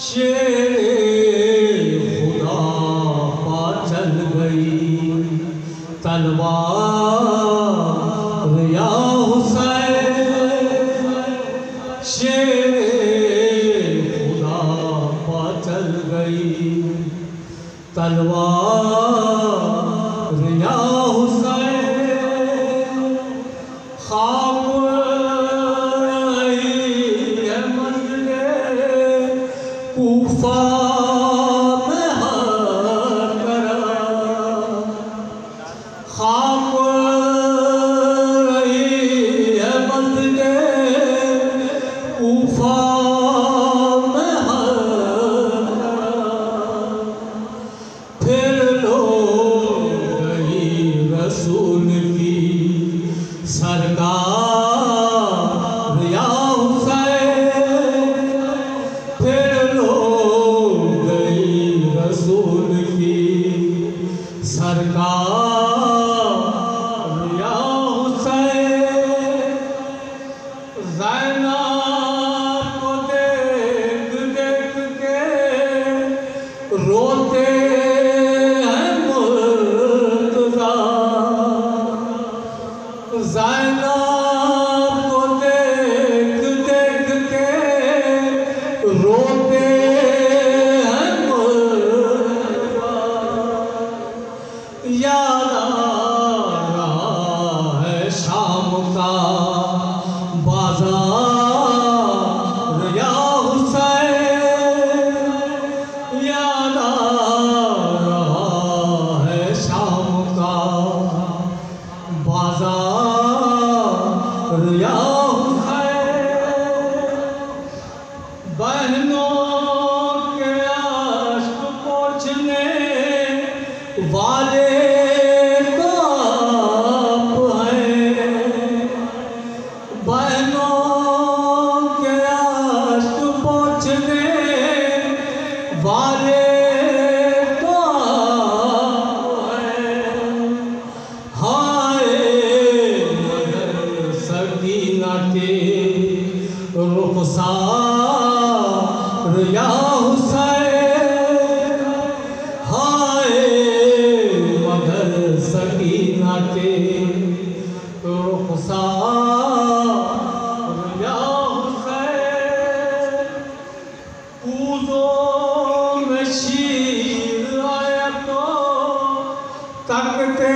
शेर खुदा पा चल गई तलवार या हुसैन। शेर खुदा पा चल गई तलवार या हुसैन। ख्वाब कूफा में हर तरफ ख्वाब रही है मंज़िले कूफा में हर तरफ। फिर लो गई रसूल की सरकार या रसूल की सरकार या हुसैन। ज़ैनब को देख देख के रोते हैं मुर्तज़ा। ज़ैनब को देख देख के रोते याद आ रहा है शाम का बाजार या हुसैन। याद आ रहा है शाम का बाजार या हुसैन। बहनों के अश्क पोंछने वाले बहनों के अश्क पोंछने वाले तो हाय मगर सकीना के रुखसार या हुसैन। हाय मगर सकीना के रुखसार या हुसैन। पूज़ों में शीर आया तो तकते